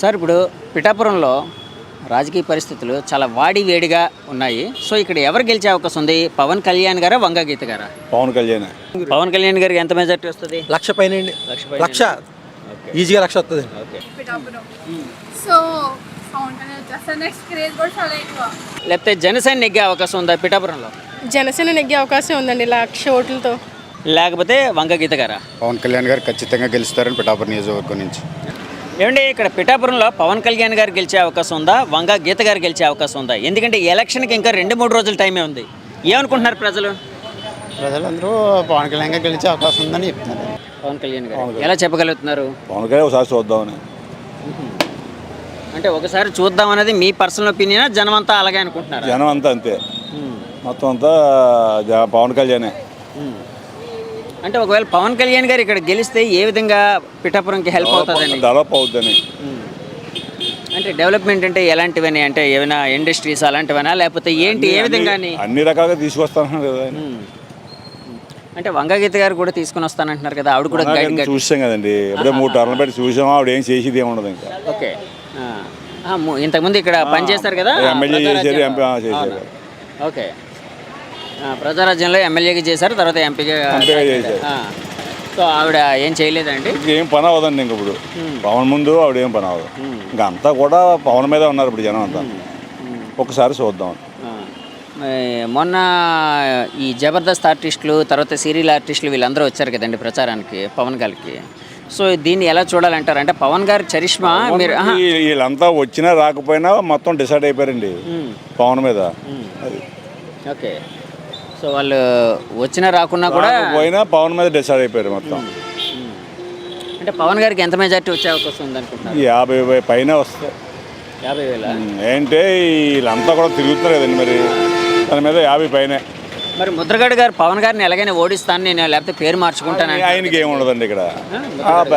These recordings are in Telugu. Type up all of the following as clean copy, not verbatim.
సార్ ఇప్పుడు పిఠాపురంలో రాజకీయ పరిస్థితులు చాలా వేడిగా ఉన్నాయి. సో ఇక్కడ ఎవరు గెలిచే అవకాశం ఉంది? పవన్ కళ్యాణ్ గారా, వంగ గీత గారా? పవన్ కళ్యాణ్ గారికి ఎంత మెజార్టీ వస్తుంది? 1,00,000 పైన. 1,00,000 ఈజీగా 1,00,000 వస్తుంది. సో నెక్స్ట్ క్రేజ్ కూడా చాలా ఎక్కువ. లేకపోతే జనసేన నెగ్గే అవకాశం ఉందా పిఠాపురంలో? జనసేన నెగ్గే అవకాశం ఉందండి 1,00,000 ఓట్లతో. లేకపోతే వంగ గీత గారా? పవన్ కళ్యాణ్ గారు ఖచ్చితంగా గెలుస్తారని పిఠాపురం నియోజకవర్గం నుంచి. ఏమండి ఇక్కడ పిఠాపురంలో పవన్ కళ్యాణ్ గారు గెలిచే అవకాశం ఉందా, వంగ గీత గారు గెలిచే అవకాశం ఉందా? ఎందుకంటే ఈ ఎలక్షన్కి ఇంకా 2-3 రోజుల టైమే ఉంది. ఏమనుకుంటున్నారు ప్రజలందరూ పవన్ కళ్యాణ్ గారు గెలిచే అవకాశం ఉందని చెప్తున్నారు. పవన్ కళ్యాణ్ గారు ఎలా చెప్పగలుగుతున్నారు? పవన్ కళ్యాణ్ ఒకసారి చూద్దామని. అంటే ఒకసారి చూద్దాం అనేది మీ పర్సనల్ ఒపీనియన్, జనం అంతా అలాగే అనుకుంటున్నారు? జనం అంతా అంతే, మొత్తం అంతా పవన్ కళ్యాణే. అంటే ఒకవేళ పవన్ కళ్యాణ్ గారు ఇక్కడ గెలిస్తే ఏ విధంగా పిఠాపురంకి హెల్ప్ అవుతుందని? డెవలప్ అవుతుందని. అంటే డెవలప్మెంట్ అంటే ఎలాంటివని? అంటే ఏమైనా ఇండస్ట్రీస్ అలాంటివనా, లేకపోతే ఏంటి, ఏ విధంగా? అన్ని రకాలుగా తీసుకొస్తాను కదా. అంటే వంగగీత గారు కూడా తీసుకుని వస్తానంటున్నారు కదా, ఆవిడ కూడా చూసాం కదండి, ఇప్పుడే 3 టర్న్లు పెట్టి చూసాం. ఆవిడ ఏం చేసేది ఏముండదు ఇంకా. ఓకే, ఇంతకుముందు ఇక్కడ పనిచేస్తారు కదా, ఎమ్మెల్యే చేశారు, ఎంపీ చేశారు. ఓకే, ప్రజారాజ్యంలో ఎమ్మెల్యేగా చేశారు, తర్వాత ఎంపీగా చేశారు. సో ఆవిడ ఏం చేయలేదండి? ఏం పని అవ్వదండి ఇంక. ఇప్పుడు పవన్ ముందు ఆవిడ ఏం పని అవ్వదు. ఇంకా అంతా కూడా పవన్ మీద ఉన్నారు ఇప్పుడు జనం అంతా. ఒకసారి చూద్దాం. మొన్న ఈ జబర్దస్త్ ఆర్టిస్టులు, తర్వాత సీరియల్ ఆర్టిస్టులు వీళ్ళందరూ వచ్చారు కదండి ప్రచారానికి పవన్ గారికి. సో దీన్ని ఎలా చూడాలంటారు? అంటే పవన్ గారి చరిష్మా మీరు వీళ్ళంతా వచ్చినా రాకపోయినా మొత్తం డిసైడ్ అయిపోయారండి పవన్ మీద. ఓకే, సో వాళ్ళు వచ్చినా రాకున్నా కూడా పోయినా పవన్ మీద డిసైడ్ అయిపోయారు మొత్తం. అంటే పవన్ గారికి ఎంత మెజార్టీ వచ్చే అవకాశం ఉంది అనుకుంటున్నారు? 50,000 పైన వస్తాయి. 50,000 ఏంటే వీళ్ళంతా కూడా తిరుగుతున్నారు కదండి, మరి దాని మీద 50 పైనే. మరి ముద్రగడ గారు పవన్ గారిని ఎలాగైనా ఓడిస్తాను నేను, లేకపోతే పేరు మార్చుకుంటాను. ఆయనకి ఏమి ఉండదండి ఇక్కడ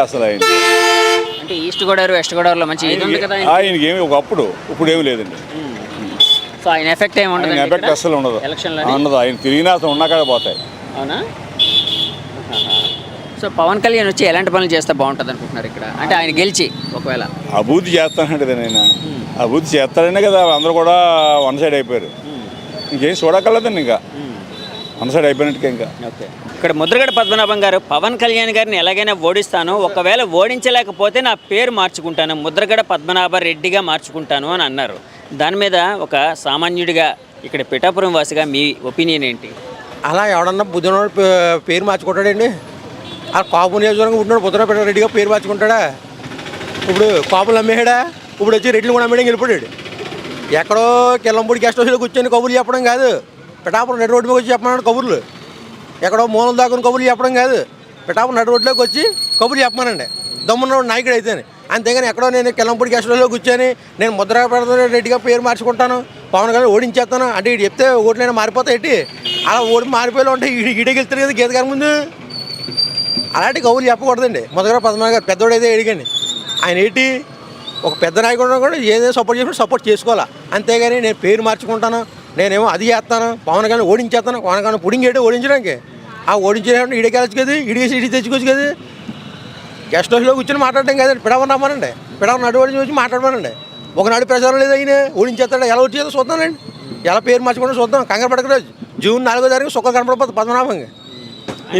అసలు. ఆయన అంటే ఈస్ట్ గోదావరి, వెస్ట్ గోదావరిలో మంచి ఇది ఉంది కదా ఆయనకి ఏమి ఒకప్పుడు, ఇప్పుడు ఏమి లేదండి. సో ఆయన ఎఫెక్ట్ ఏమి ఉండదు, ఎఫెక్ట్ అసలు ఉండదు, ఉండదు. ఆయన తిరిగినా అసలు ఉన్నాక పోతాయి. అవునా? సో పవన్ కళ్యాణ్ వచ్చి ఎలాంటి పనులు చేస్తే బాగుంటుంది అనుకుంటున్నారు ఇక్కడ? అంటే ఆయన గెలిచి ఒకవేళ అభివృద్ధి చేస్తానంటే నేను అభివృద్ధి చేస్తాడనే కదా అందరూ కూడా వన్ సైడ్ అయిపోయారు. ఇంకేం చూడగలదండి, ఇంకా వన్ సైడ్ అయిపోయినట్టుగా. ఇంకా ఓకే, ఇక్కడ ముద్రగడ పద్మనాభం గారు పవన్ కళ్యాణ్ గారిని ఎలాగైనా ఓడిస్తాను, ఒకవేళ ఓడించలేకపోతే నా పేరు మార్చుకుంటాను, ముద్రగడ పద్మనాభ రెడ్డిగా మార్చుకుంటాను అని అన్నారు. దాని మీద ఒక సామాన్యుడిగా, ఇక్కడ పిఠాపురం వాసిగా మీ ఒపీనియన్ ఏంటి? అలా ఎవడన్నా బుద్ధునోడు పేరు మార్చుకుంటాడండి? ఆ కాపు నియోజకవర్గం ఉంటున్నాడు, బుద్ధన రెడ్డిగా పేరు మార్చుకుంటాడా? ఇప్పుడు కాపులు అమ్మేడా, ఇప్పుడు వచ్చి రెడ్లు కూడా అమ్మేయడం వెళ్ళిపోయాడు. ఎక్కడో కిల్లంపూడి గెస్ట్ హౌస్లో కూర్చొని కబుర్లు చెప్పడం కాదు, పిఠాపురం నడి రోడ్డు మీద వచ్చి చెప్పమన్నాడు కబుర్లు. ఎక్కడో మూలం దాకుని కబుర్లు చెప్పడం కాదు, పిఠాపురం నడి రోడ్లోకి వచ్చి కబుర్లు చెప్పమనండి దమ్మున్నవాడు నాయకుడు అయితే. అంతేగాని ఎక్కడో నేను కిల్లంపూడి గెస్ట్ హౌస్లో కూర్చొని నేను ముద్రగడ రెడ్డిగా పేరు మార్చుకుంటాను, పవన్ కళ్యాణ్ ఓడించేస్తాను అంటే ఇటు చెప్తే ఓట్లైనా మారిపోతాయి ఏంటి? అలా ఓడి మారిపోయేలా ఉంటే ఈడే గెలుస్తారు కదా గీత గారి ముందు. అలాంటి కబుర్లు చెప్పకూడదండి. ముద్రగడ పద్మనాభం గారు పెద్దోడైతే ఏడిగండి, ఆయన ఏంటి ఒక పెద్ద నాయకుడు కూడా ఏదైనా సపోర్ట్ చేసుకుంటే సపోర్ట్ చేసుకోవాలా. అంతేగాని నేను పేరు మార్చుకుంటాను, నేనేమో అది చేస్తాను, పవన్ కళ్యాణ్ ఓడించేస్తాను, పవన్ కళ్యాణ్ పుడింగేటి ఓడించడానికి. ఆ ఓడించేటప్పుడు ఈడికి వెళ్ళచ్చు కదా, ఈడికేసి ఇడికి తెచ్చుకోవచ్చు కదా. గెస్ట్ హౌస్లో కూర్చొని మాట్లాడడం కదండి, పిడవని రమ్మనండి, పిడవని నడు వచ్చి మాట్లాడమనండి. ఒకనాడు ప్రచారం లేదు, అయినా ఓడించేస్తాడు, ఎలా వచ్చేదో చూద్దానండి, ఎలా పేరు మార్చుకుంటే చూద్దాం. కంగారు పడకలేదు, జూన్ 4వ తారీఖు సుఖం కనపడిపోతుంది పద్మనాభంగా.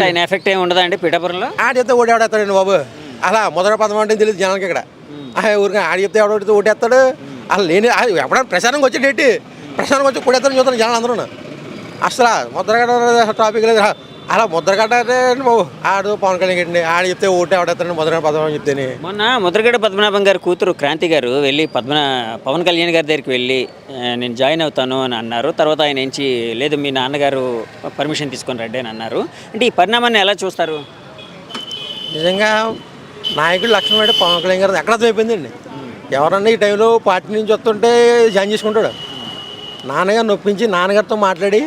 ఆయన ఎఫెక్ట్ ఏమి ఉండదండి పిఠాపురంలో? ఆడ చెప్తే ఓడేస్తాడండి బాబు, అలా మొదటి పదం అంటే తెలియదు జనాలకి ఇక్కడ. ఊరికి ఆడ చెప్తే ఎవడో ఓటేస్తాడు, అలా లేని ఎప్పుడైనా ప్రచారంకి వచ్చేటేటి, ప్రచారంకి వచ్చి కొడేస్తారని చూస్తాను జనాలు అందరూ. అసలు ముద్రగడ టాపిక్ లేదు. అలా ముద్రగడ బాబు ఆడు పవన్ కళ్యాణ్ గండి, ఆడ చెప్తే ఓటే ఆడేస్తాడు ముద్రగడ పద్మనాభం చెప్తేనే. మొన్న ముద్రగడ పద్మనాభం గారు కూతురు క్రాంతి గారు వెళ్ళి పవన్ కళ్యాణ్ గారి దగ్గరికి వెళ్ళి నేను జాయిన్ అవుతాను అని అన్నారు. తర్వాత ఆయన ఏంచి లేదు మీ నాన్నగారు పర్మిషన్ తీసుకొని రండి అని అన్నారు. అంటే ఈ పరిణామాన్ని ఎలా చూస్తారు? నిజంగా నాయకుడు లక్షణం అంటే పవన్ కళ్యాణ్ గారు ఎక్కడ అర్థమైపోయిందండి. ఎవరన్నా ఈ టైంలో పార్టీ నుంచి వస్తుంటే జాయిన్ చేసుకుంటాడు, నాన్నగారు నొప్పించి నాన్నగారితో మాట్లాడి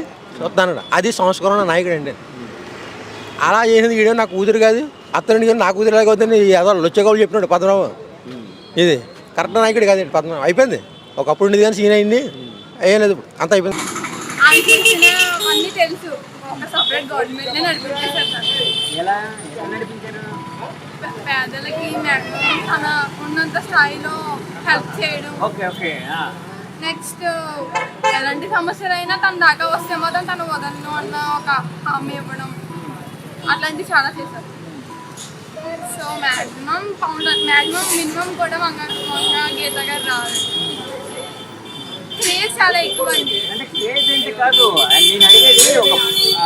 వస్తాడు. అది సంస్కరణ నాయకుడు అండి. అలా చేసింది వీడియో నా కూతురు కాదు, అతనికి నా కూతురు ఎలాగ అవుతుంది ఏదో లొచ్చగోలు చెప్పినాడు పద్మనాభం. ఇది కరెక్ట్ నాయకుడు కాదండి పద్మనాభం. అయిపోయింది, ఒకప్పుడు ఉండేది కానీ సీన్ అయింది, ఏం లేదు, అంత అయిపోయింది. పేదలకి మ్యాక్సిమం తన ఉన్నంత స్థాయిలో హెల్ప్ చేయడం. ఓకే ఓకే నెక్స్ట్ ఎలాంటి సమస్యలైనా తన దాకా వస్తే మాత్రం తను వదలను అన్న ఒక హామీ ఇవ్వడం, అట్లాంటివి చాలా చేశారు. సో మ్యాక్సిమం మినిమం కూడా వంగ గీత గారు రావాలి. క్రేజ్ చాలా ఎక్కువ అండి. అంటే క్రేజ్ ఏంటి కాదు, నేను అడిగేది ఒక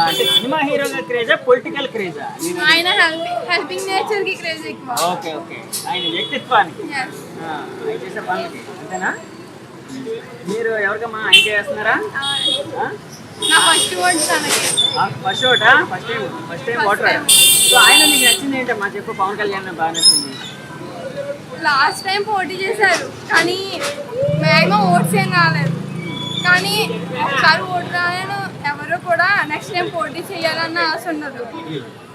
అంటే సినిమా హీరోగా క్రేజా పొలిటికల్ క్రేజా? ఆయన హెల్పింగ్ నేచర్ కి క్రేజ్ ఎక్కువ. ఓకే ఓకే, ఆయన వ్యక్తిత్వానికి, Yes. ఆయన చేసే పనులకి, అంతేనా? మీరు ఎవరికమ్మా ఆయన చేస్తున్నారా? నా ఫస్ట్ వర్డ్ తనకి. ఫస్ట్ ఓటా? First time voter. సో ఆయన మీకు నచ్చింది ఏంటమ్మా చెప్పు? పవన్ కళ్యాణ్ బాగా నచ్చింది. లాస్ట్ టైం పోటీ చేశారు కానీ మ్యాక్సిమం ఓట్స్ ఏం రాలేదు. కానీ ఒకసారి ఓటు రాలేను ఎవరు కూడా నెక్స్ట్ టైం పోటీ చేయాలన్న ఆశ ఉండదు.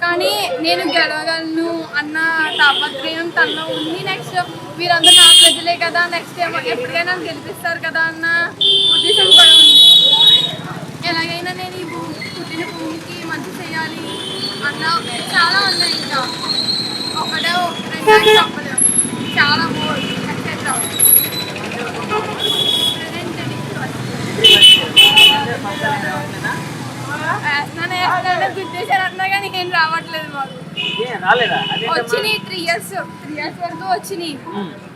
కానీ నేను గెలవగలను అన్న తాపత్రయం తనలో ఉంది. నెక్స్ట్ వీరందరూ నా ప్రజలే కదా, నెక్స్ట్ టైం ఎప్పటికైనా గెలిపిస్తారు కదా అన్న ఉద్దేశం కూడా ఉంది. ఎలాగైనా నేను ఈ పుట్టిన భూమికి మంచి చేయాలి అన్న చాలా ఉన్నాయి. ఇంకా ఒకటే రెండు చెప్పలేము, చాలా మోర్ ఎక్సెట్రా. వేస్తున్నానే గుర్తించారు అన్నా కానీ ఏం రావట్లేదు మాకు. రాలేదా? వచ్చినాయి 3 years వరకు వచ్చినాయి.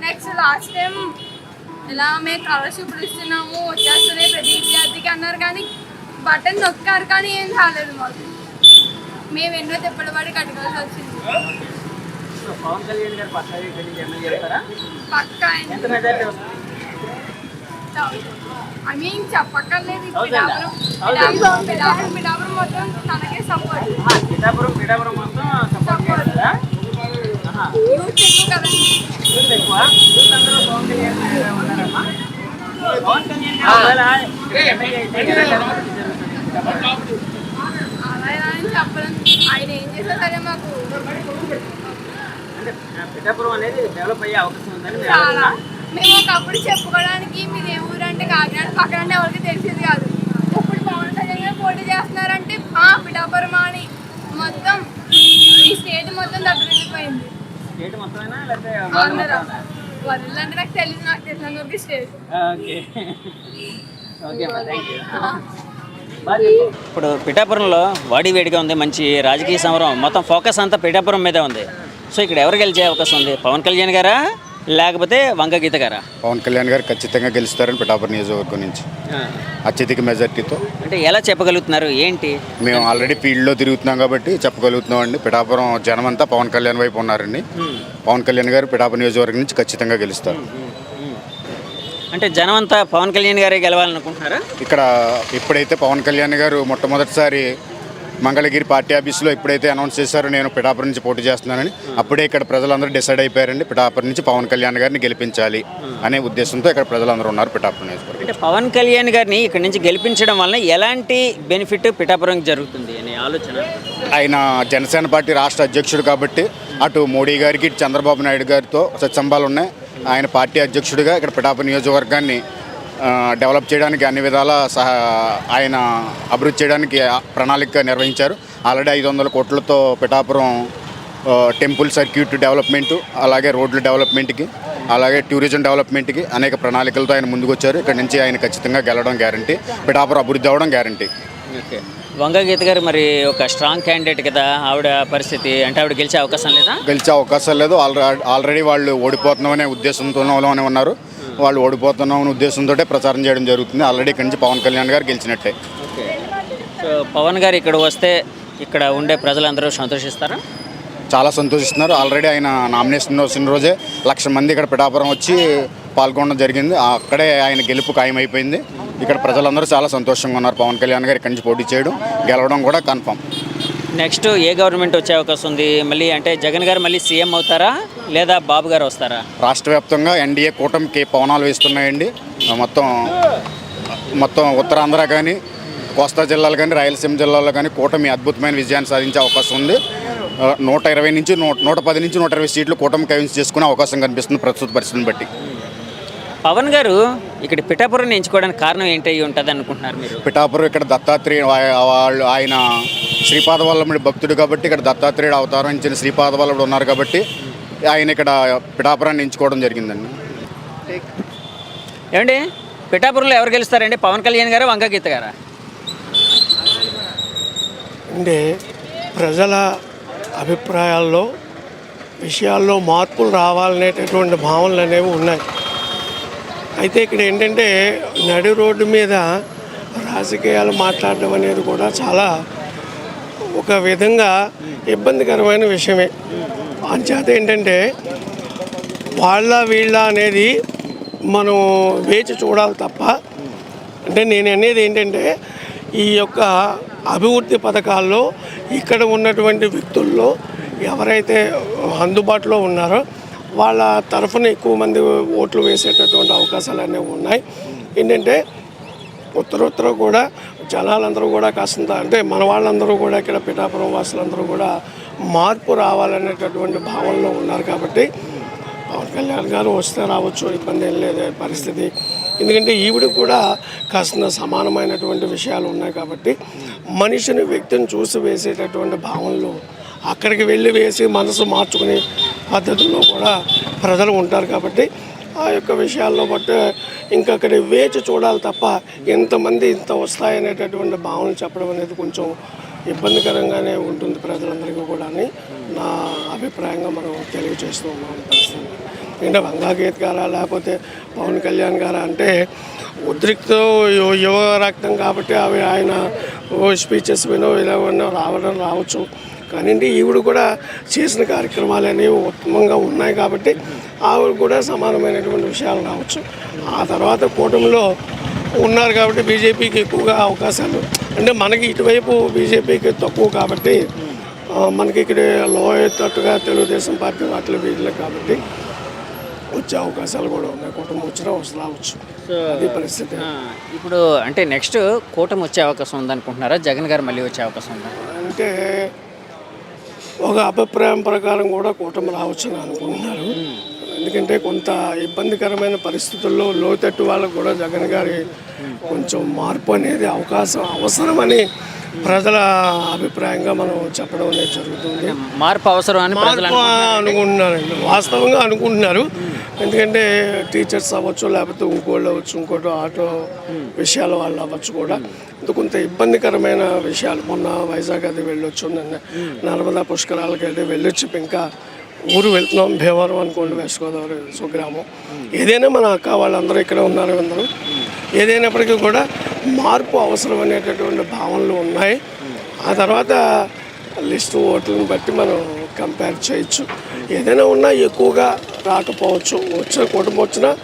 నెక్స్ట్ లాస్ట్ టైం ఇలా మేము స్కాలర్షిప్లు ఇస్తున్నాము వచ్చేస్తున్నాయి ప్రతి విద్యార్థికి అన్నారు కానీ బటన్ నొక్కారు కానీ ఏం రాలేదు మాకు. మేము ఎన్నో తిప్పలు పడి కట్టుకోవాల్సి వచ్చింది. పవన్ కళ్యాణ్ గారు పక్కా ఎంత మెజారిటీ వస్తుంది? ఐ మీన్ చెప్పక్కర్లేదు. పిఠాపురం మొత్తం తనకే సపోర్ట్. పిఠాపురం మొత్తం సపోర్ట్ చేస్తారా? యూత్ ఎక్కువ కదండి. యూత్ ఎక్కువ. యూత్ అందరూ పవన్ కళ్యాణ్ గారు ఉన్నారమ్మా. పవన్ కళ్యాణ్ గారు అలా ఎలా అని చెప్పలేం. ఆయన ఏం చేసినా సరే మాకు అంటే పిఠాపురం అనేది డెవలప్ అయ్యే అవకాశం ఉందని మీరు చాలా. అనుకుంటున్నారా? మేము ఒకప్పుడు చెప్పుకోవడానికి మీరు ఏ ఊరు అంటే కాకినాడ పక్కన ఎవరికి తెలిసేది కాదు. ఇప్పుడు పవన్ కళ్యాణ్ గారు పోటీ చేస్తున్నారంటే పిఠాపురం అని మొత్తం ఈ స్టేట్ మొత్తం దగ్గరైపోయింది. స్టేట్ మొత్తమేనా లేకపోతే అందరం వరల్డ్ అంటే నాకు తెలిసిన వరకు స్టేట్. ఓకే ఓకే అమ్మా, థ్యాంక్ యూ. ఇప్పుడు పిఠాపురంలో వాడి వేడిగా ఉంది, మంచి రాజకీయ సమరం, మొత్తం ఫోకస్ అంతా పిఠాపురం మీదే ఉంది. సో ఇక్కడ ఎవరు గెలిచే అవకాశం ఉంది? పవన్ కళ్యాణ్ గారా లేకపోతే వంగ గీత గారా? పవన్ కళ్యాణ్ గారు ఖచ్చితంగా గెలుస్తారని పిఠాపురం నియోజకవర్గం నుంచి అత్యధిక మెజార్టీతో. అంటే ఎలా చెప్పగలుగుతున్నారు ఏంటి? మేము ఆల్రెడీ ఫీల్డ్లో తిరుగుతున్నాం కాబట్టి చెప్పగలుగుతున్నాం అండి. పిఠాపురం జనం అంతా పవన్ కళ్యాణ్ వైపు ఉన్నారండి. పవన్ కళ్యాణ్ గారు పిఠాపురం నియోజకవర్గం నుంచి ఖచ్చితంగా గెలుస్తారు. అంటే జనం అంతా పవన్ కళ్యాణ్ గారే గెలవాలనుకుంటున్నారా? ఇక్కడ ఎప్పుడైతే పవన్ కళ్యాణ్ గారు మొట్టమొదటిసారి మంగళగిరి పార్టీ ఆఫీస్లో ఎప్పుడైతే అనౌన్స్ చేశారో నేను పిఠాపురం నుంచి పోటీ చేస్తున్నానని, అప్పుడే ఇక్కడ ప్రజలందరూ డిసైడ్ అయిపోయారండి పిఠాపురం నుంచి పవన్ కళ్యాణ్ గారిని గెలిపించాలి అనే ఉద్దేశంతో ఇక్కడ ప్రజలందరూ ఉన్నారు పిఠాపురం నియోజకవర్గం. అంటే పవన్ కళ్యాణ్ గారిని ఇక్కడ నుంచి గెలిపించడం వలన ఎలాంటి బెనిఫిట్ పిఠాపురం జరుగుతుంది అనే ఆలోచన? ఆయన జనసేన పార్టీ రాష్ట్ర అధ్యక్షుడు కాబట్టి అటు మోడీ గారికి ఇటు చంద్రబాబు నాయుడు గారితో సత్సంబాలు ఉన్నాయి. ఆయన పార్టీ అధ్యక్షుడిగా ఇక్కడ పిఠాపురం నియోజకవర్గాన్ని డెవలప్ చేయడానికి అన్ని విధాల ఆయన అభివృద్ధి చేయడానికి ప్రణాళిక నిర్వహించారు. ఆల్రెడీ 500 కోట్లతో పిఠాపురం టెంపుల్ సర్క్యూట్ డెవలప్మెంటు, అలాగే రోడ్ల డెవలప్మెంట్కి, అలాగే టూరిజం డెవలప్మెంట్కి అనేక ప్రణాళికలతో ఆయన ముందుకు వచ్చారు. ఇక్కడ నుంచి ఆయన ఖచ్చితంగా గెలవడం గ్యారంటీ, పిఠాపురం అభివృద్ధి అవ్వడం గ్యారంటీ. ఓకే. వంగ గీత గారు మరి ఒక స్ట్రాంగ్ క్యాండిడేట్ కదా, ఆవిడ పరిస్థితి అంటే ఆవిడ గెలిచే అవకాశం లేదా? గెలిచే అవకాశం లేదు. ఆల్రెడీ వాళ్ళు ఓడిపోతున్నామనే ఉద్దేశంతోనే ఉన్నారు. వాళ్ళు ఓడిపోతున్నామనే ఉద్దేశంతో ప్రచారం చేయడం జరుగుతుంది. ఆల్రెడీ ఇక్కడి నుంచి పవన్ కళ్యాణ్ గారు గెలిచినట్టే. ఓకే. సో పవన్ గారు ఇక్కడ వస్తే ఇక్కడ ఉండే ప్రజలందరూ సంతోషిస్తారా? చాలా సంతోషిస్తున్నారు. ఆల్రెడీ ఆయన నామినేషన్ వచ్చిన రోజే 1,00,000 మంది ఇక్కడ పిఠాపురం వచ్చి పాల్గొనడం జరిగింది. అక్కడే ఆయన గెలుపు ఖాయమైపోయింది. ఇక్కడ ప్రజలందరూ చాలా సంతోషంగా ఉన్నారు. పవన్ కళ్యాణ్ గారు ఇక్కడి నుంచి పోటీ చేయడం, గెలవడం కూడా కన్ఫర్మ్. నెక్స్ట్ ఏ గవర్నమెంట్ వచ్చే అవకాశం ఉంది మళ్ళీ? అంటే జగన్ గారు మళ్ళీ సీఎం అవుతారా లేదా బాబు గారు వస్తారా? రాష్ట్ర వ్యాప్తంగా ఎన్డీఏ కూటమికి పవనాలు వేస్తున్నాయండి. మొత్తం ఉత్తరాంధ్ర కానీ, కోస్తా జిల్లాలు కానీ, రాయలసీమ జిల్లాలో కానీ కూటమి అద్భుతమైన విజయాన్ని సాధించే అవకాశం ఉంది. 120 నుంచి 110 నుంచి 120 సీట్లు కూటమి కైవసం చేసుకునే అవకాశం కనిపిస్తుంది ప్రస్తుత పరిస్థితిని బట్టి. పవన్ గారు ఇక్కడ పిఠాపురం ఎంచుకోవడానికి కారణం ఏంటి ఉంటుంది అనుకుంటున్నారు మీరు? పిఠాపురం ఇక్కడ దత్తాత్రేయ వాళ్ళు ఆయన శ్రీపాద వల్లభుడి భక్తుడు కాబట్టి ఇక్కడ దత్తాత్రేయుడు అవతారం ఇచ్చిన శ్రీపాద వల్లభుడు ఉన్నారు కాబట్టి ఆయన ఇక్కడ పిఠాపురాన్ని ఎంచుకోవడం జరిగిందండి. ఏమండి పిఠాపురంలో ఎవరు గెలుస్తారండి, పవన్ కళ్యాణ్ గారు, వంగ గీత గారా? అంటే ప్రజల అభిప్రాయాల్లో విషయాల్లో మార్పులు రావాలనేటటువంటి భావనలు అనేవి ఉన్నాయి. అయితే ఇక్కడ ఏంటంటే నడి రోడ్డు మీద రాజకీయాలు మాట్లాడడం అనేది కూడా చాలా ఒక విధంగా ఇబ్బందికరమైన విషయమే. అంచేత ఏంటంటే వాళ్ళ వీళ్ళ అనేది మనం వేచి చూడాలి తప్ప, అంటే నేను అనేది ఏంటంటే ఈ యొక్క అభివృద్ధి పథకాల్లో ఇక్కడ ఉన్నటువంటి వ్యక్తుల్లో ఎవరైతే అందుబాటులో ఉన్నారో వాళ్ళ తరఫున ఎక్కువ మంది ఓట్లు వేసేటటువంటి అవకాశాలు అనేవి ఉన్నాయి. ఏంటంటే ఉత్తరోత్తర కూడా జనాలందరూ కూడా కాస్తంత అంటే మన వాళ్ళందరూ కూడా ఇక్కడ పిఠాపురం వాసులందరూ కూడా మార్పు రావాలనేటటువంటి భావనలో ఉన్నారు కాబట్టి పవన్ కళ్యాణ్ గారు వస్తే రావచ్చు, ఇబ్బంది ఏం లేదు పరిస్థితి. ఎందుకంటే ఈవిడికి కూడా కాస్త సమానమైనటువంటి విషయాలు ఉన్నాయి కాబట్టి మనిషిని వ్యక్తిని చూసి వేసేటటువంటి భావనలు అక్కడికి వెళ్ళి వేసి మనసు మార్చుకునే పద్ధతుల్లో కూడా ప్రజలు ఉంటారు కాబట్టి ఆ యొక్క విషయాల్లో బట్టి ఇంకా అక్కడ వేచి చూడాలి తప్ప ఎంతమంది ఇంత వస్తాయనేటటువంటి భావనలు చెప్పడం అనేది కొంచెం ఇబ్బందికరంగానే ఉంటుంది ప్రజలందరికీ కూడా అని నా అభిప్రాయంగా మనం తెలియజేస్తూ ఉన్నాం పరిస్థితి. ఎందుకంటే వంగాగీత గారా లేకపోతే పవన్ కళ్యాణ్ గారా అంటే ఉద్రిక్త యువ రక్తం కాబట్టి అవి ఆయన స్పీచెస్ వినో ఇలా రావచ్చు. కానీ ఈవిడ కూడా చేసిన కార్యక్రమాలు అనేవి ఉత్తమంగా ఉన్నాయి కాబట్టి ఆవిడ కూడా సమానమైనటువంటి విషయాలు రావచ్చు. ఆ తర్వాత కూటమిలో ఉన్నారు కాబట్టి బీజేపీకి ఎక్కువగా అవకాశాలు, అంటే మనకి ఇటువైపు బీజేపీకి తక్కువ కాబట్టి మనకి ఇక్కడ లోయతట్టుగా తెలుగుదేశం పార్టీ వాటిలో వీటిలో కాబట్టి వచ్చే అవకాశాలు కూడా ఉన్నాయి. కూటమి వచ్చినా రావచ్చు, అది పరిస్థితి. ఇప్పుడు అంటే నెక్స్ట్ కూటమి వచ్చే అవకాశం ఉందనుకుంటున్నారా, జగన్ గారు మళ్ళీ వచ్చే అవకాశం ఉందా? అంటే ఒక అభిప్రాయం ప్రకారం కూడా కూటమి రావచ్చని అనుకుంటున్నారు. ఎందుకంటే కొంత ఇబ్బందికరమైన పరిస్థితుల్లో లోతట్టు వాళ్ళకు కూడా జగన్ గారి కొంచెం మార్పు అనేది అవసరమని ప్రజల అభిప్రాయంగా మనం చెప్పడం అనేది జరుగుతుంది. మార్పు అవసరం అని అనుకుంటున్నారండి, వాస్తవంగా అనుకుంటున్నారు. ఎందుకంటే టీచర్స్ అవ్వచ్చు, లేకపోతే ఇంకోళ్ళు అవ్వచ్చు, ఇంకోటి ఆటో విషయాల వాళ్ళు అవ్వచ్చు కూడా కొంత ఇబ్బందికరమైన విషయాలు. మొన్న వైజాగ్ అది వెళ్ళొచ్చు, నర్మదా పుష్కరాలకి అయితే వెళ్ళొచ్చు, ఇంకా ఊరు వెళ్తున్నాం భీమవరం అనుకోండి, వెస్ట్ గోదావరి స్వగ్రామం. ఏదైనా మన అక్క వాళ్ళందరూ ఇక్కడ ఉన్నారు, అందరూ ఏదైనప్పటికీ కూడా మార్పు అవసరం అనేటటువంటి భావనలు ఉన్నాయి. ఆ తర్వాత లిస్టు ఓట్లను బట్టి మనం కంపేర్ చేయొచ్చు. ఏదైనా ఉన్నా ఎక్కువగా రాకపోవచ్చు, వచ్చిన కుటుంబం వచ్చినా